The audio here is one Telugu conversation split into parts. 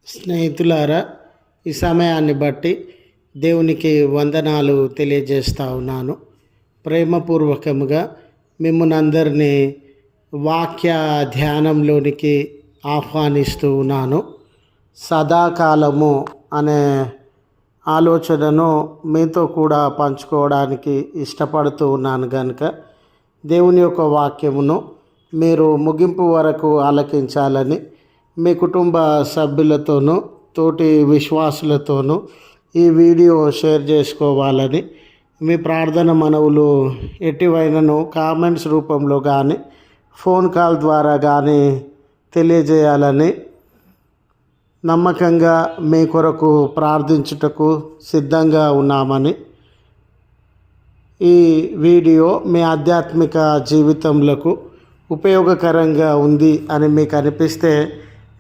స్నేహితులారా, ఈ సమయాన్ని బట్టి దేవునికి వందనాలు తెలియజేస్తా ఉన్నాను. ప్రేమపూర్వకముగా మిమ్మల్ని అందరినీ వాక్య ధ్యానంలోనికి ఆహ్వానిస్తూ ఉన్నాను. సదాకాలము అనే ఆలోచనను మీతో కూడా పంచుకోవడానికి ఇష్టపడుతూ ఉన్నాను కనుక దేవుని యొక్క వాక్యమును మీరు ముగింపు వరకు ఆలకించాలని మీ కుటుంబ సభ్యులతోనూ తోటి విశ్వాసులతోనూ ఈ వీడియో షేర్ చేసుకోవాలని మీ ప్రార్థన మనవులు ఎటువైనను కామెంట్స్ రూపంలో కానీ ఫోన్ కాల్ ద్వారా కానీ తెలియజేయాలని నమ్మకంగా మీ కొరకు ప్రార్థించుటకు సిద్ధంగా ఉన్నామని, ఈ వీడియో మీ ఆధ్యాత్మిక జీవితంలో ఉపయోగకరంగా ఉంది అని మీకు అనిపిస్తే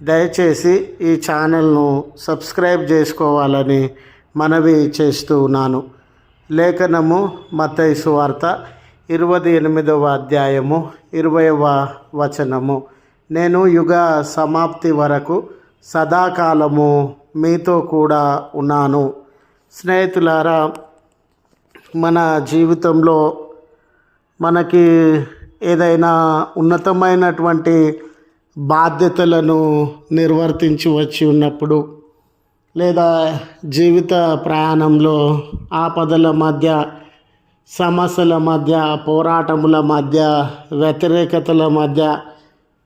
దయచేసి ఈ ఛానల్ను సబ్స్క్రైబ్ చేసుకోవాలని మనవి చేస్తూ ఉన్నాను. లేఖనము మత్తయి సువార్త 28వ అధ్యాయము 20వ వచనము. నేను యుగ సమాప్తి వరకు సదాకాలము మీతో కూడా ఉన్నాను. స్నేహితులారా, మన జీవితంలో మనకి ఏదైనా ఉన్నతమైనటువంటి బాధ్యతలను నిర్వర్తించి వచ్చి ఉన్నప్పుడు, లేదా జీవిత ప్రయాణంలో ఆపదల మధ్య, సమస్యల మధ్య, పోరాటముల మధ్య, వ్యతిరేకతల మధ్య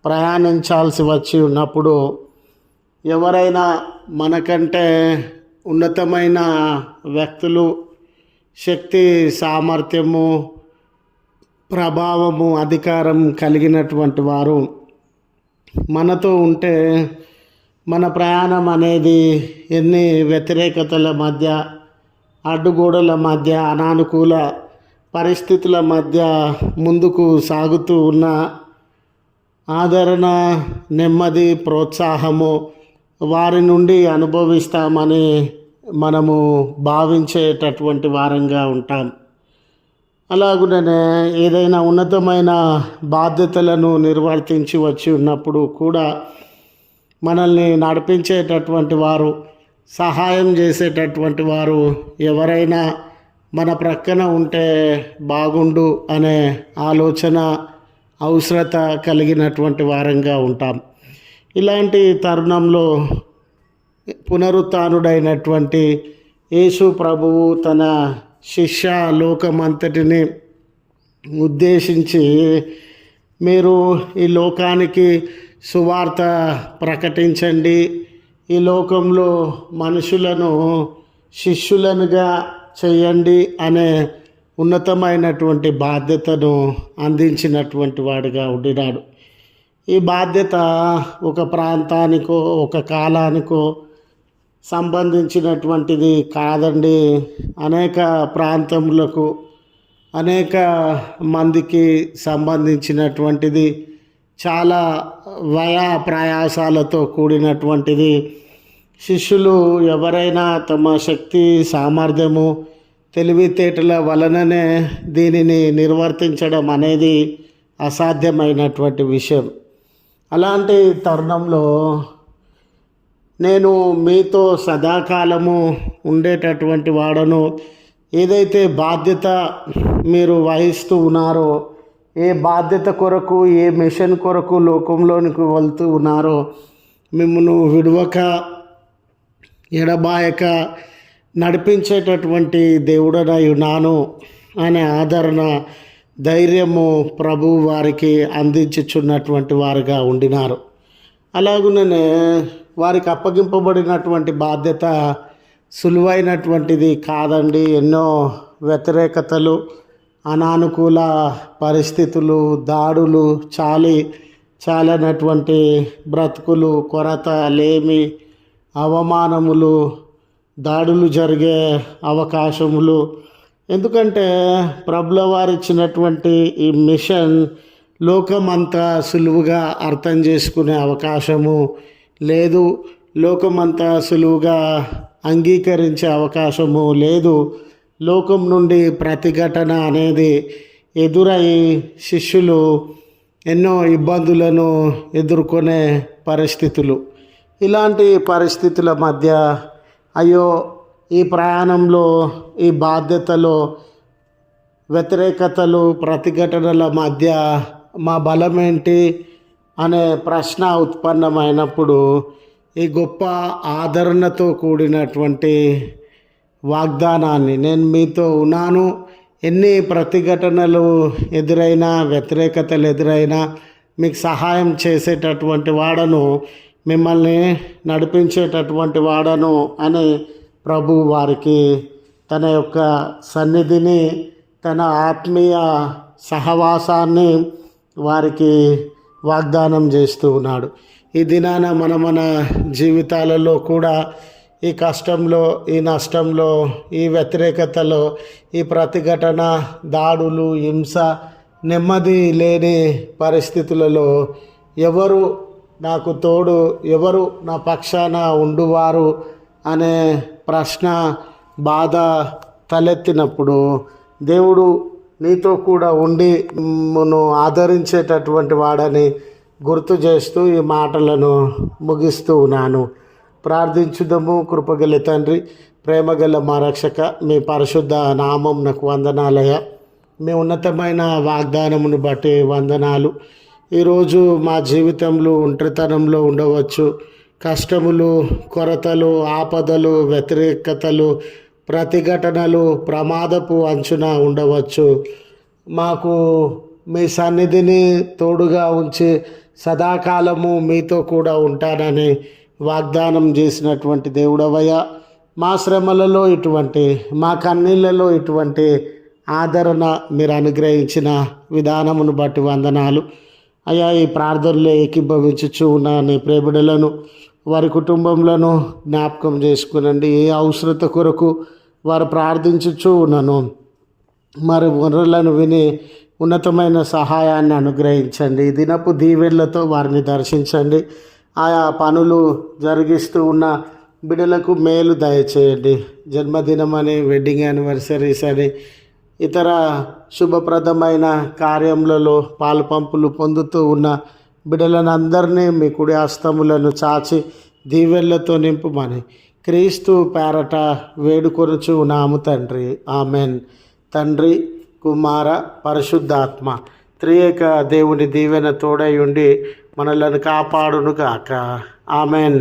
ప్రయాణించాల్సి వచ్చి ఉన్నప్పుడు ఎవరైనా మనకంటే ఉన్నతమైన వ్యక్తులు శక్తి, సామర్థ్యము, ప్రభావము, అధికారం కలిగినటువంటి వారు మనతో ఉంటే మన ప్రయాణం అనేది ఎన్ని వ్యతిరేకతల మధ్య, అడ్డుగోడల మధ్య, అనానుకూల పరిస్థితుల మధ్య ముందుకు సాగుతూ ఉన్న ఆదరణ, నెమ్మది, ప్రోత్సాహము వారి నుండి అనుభవిస్తామని మనము భావించేటటువంటి వారంగా ఉంటాం. అలాగుననే ఏదైనా ఉన్నతమైన బాధ్యతలను నిర్వర్తించి వచ్చి ఉన్నప్పుడు కూడా మనల్ని నడిపించేటటువంటి వారు, సహాయం చేసేటటువంటి వారు ఎవరైనా మన ప్రక్కన ఉంటే బాగుండు అనే ఆలోచన, అవసరత కలిగినటువంటి వారంగా ఉంటాం. ఇలాంటి తరుణంలో పునరుత్థానుడైనటువంటి యేసు ప్రభువు తన శిష్య లోకమంతటిని ఉద్దేశించి, మీరు ఈ లోకానికి సువార్త ప్రకటించండి, ఈ లోకంలో మనుషులను శిష్యులనుగా చేయండి అనే ఉన్నతమైనటువంటి బాధ్యతను అందించినటువంటి వాడిగా ఉండినాడు. ఈ బాధ్యత ఒక ప్రాంతానికో ఒక కాలానికో సంబంధించినటువంటిది కాదండి. అనేక ప్రాంతములకు, అనేక మందికి సంబంధించినటువంటిది, చాలా ప్రయాసాలతో కూడినటువంటిది. శిష్యులు ఎవరైనా తమ శక్తి, సామర్థ్యము, తెలివితేటల వలననే దీనిని నిర్వర్తించడం అనేది అసాధ్యమైనటువంటి విషయం. అలాంటి తరుణంలో నేను మీతో సదాకాలము ఉండేటటువంటి వాడను. ఏదైతే బాధ్యత మీరు వహిస్తూ ఉన్నారో, ఏ బాధ్యత కొరకు, ఏ మిషన్ కొరకు లోకంలోనికి వెళ్తూ ఉన్నారో, మిమ్మల్ని విడవక, ఎడబాయక నడిపించేటటువంటి దేవుడనై ఉన్నాను అనే ఆదరణ, ధైర్యము ప్రభు వారికి అందించుచున్నటువంటి వారుగా ఉండినారు. అలాగుననే వారికి అప్పగింపబడినటువంటి బాధ్యత సులువైనటువంటిది కాదండి. ఎన్నో వ్యతిరేకతలు, అనానుకూల పరిస్థితులు, దాడులు, చాలనటువంటి బ్రతుకులు, కొరత, లేమి, అవమానములు, దాడులు జరిగే అవకాశములు. ఎందుకంటే ప్రభుల వారు ఇచ్చినటువంటి ఈ మిషన్ లోకమంతా సులువుగా అర్థం చేసుకునే అవకాశము లేదు, లోకమంతా సులువుగా అంగీకరించే అవకాశము లేదు. లోకం నుండి ప్రతిఘటన అనేది ఎదురై శిష్యులు ఎన్నో ఇబ్బందులను ఎదుర్కొనే పరిస్థితులు. ఇలాంటి పరిస్థితుల మధ్య అయ్యో ఈ ప్రయాణంలో ఈ బాధ్యతలో వ్యతిరేకతలు ప్రతిఘటనల మధ్య మా బలం ఏంటి అనే ప్రశ్న ఉత్పన్నమైనప్పుడు ఈ గొప్ప ఆదరణతో కూడినటువంటి వాగ్దానాన్ని, నేను మీతో ఉన్నాను, ఎన్ని ప్రతిఘటనలు ఎదురైనా వ్యతిరేకతలు ఎదురైనా మీకు సహాయం చేసేటటువంటి వాడను, మిమ్మల్ని నడిపించేటటువంటి వాడను అని ప్రభు వారికి తన యొక్క సన్నిధిని, తన ఆత్మీయ సహవాసాన్ని వారికి వాగ్దానం చేస్తూ ఉన్నాడు. ఈ దినాన మన జీవితాలలో కూడా ఈ కష్టంలో, ఈ నష్టంలో, ఈ వ్యతిరేకతలో, ఈ ప్రతిఘటన, దాడులు, హింస, నెమ్మది లేని పరిస్థితులలో ఎవరు నాకు తోడు, ఎవరు నా పక్షాన ఉండువారు అనే ప్రశ్న, బాధ తలెత్తినప్పుడు దేవుడు నీతో కూడా ఉండి నువ్వు ఆదరించేటటువంటి వాడని గుర్తు చేస్తూ ఈ మాటలను ముగిస్తూ ఉన్నాను. ప్రార్థించుదము. కృపగల తండ్రి, ప్రేమగల మా రక్షక, మీ పరిశుద్ధ నామం నాకు వందనాలయ. మీ ఉన్నతమైన వాగ్దానమును బట్టి వందనాలు. ఈరోజు మా జీవితంలో ఒంటరితనంలో ఉండవచ్చు, కష్టములు, కొరతలు, ఆపదలు, వ్యతిరేకతలు, ప్రతిఘటనలు, ప్రమాదపు అంచున ఉండవచ్చు. మాకు మీ సన్నిధిని తోడుగా ఉంచి సదాకాలము మీతో కూడా ఉంటానని వాగ్దానం చేసినటువంటి దేవుడవయ్యా, మా శ్రమలలో ఇటువంటి, మా కన్నీళ్ళలో ఇటువంటి ఆదరణ మీరు అనుగ్రహించిన విధానమును బట్టి వందనాలు అయ్యా. ఈ ప్రార్థనలో ఏకీభవించుచు ఉన్న నీ ప్రేమిడులను, వారి కుటుంబంలో జ్ఞాపకం చేసుకునండి. ఏ అవసరత కొరకు వారు ప్రార్థించుచు ఉన్నాను, మరి వనరులను విని ఉన్నతమైన సహాయాన్ని అనుగ్రహించండి. ఈ దినపు దీవెళ్లతో వారిని దర్శించండి. ఆయా పనులు జరిగిస్తూ ఉన్న బిడ్డలకు మేలు దయచేయండి. జన్మదినం అని, వెడ్డింగ్ యానివర్సరీస్ అని, ఇతర శుభప్రదమైన కార్యములలో పాలు పంపులు పొందుతూ ఉన్న బిడ్డలను అందరినీ మీ కుడి హస్తములను చాచి దీవెళ్లతో నింపుమని క్రీస్తు పేరట వేడుకొనుచు ఉన్నాము తండ్రి. ఆమెన్. తండ్రి, కుమార, పరిశుద్ధాత్మ త్రియేక దేవుని దీవెన తోడై ఉండి మనలను కాపాడును గాక. ఆమెన్.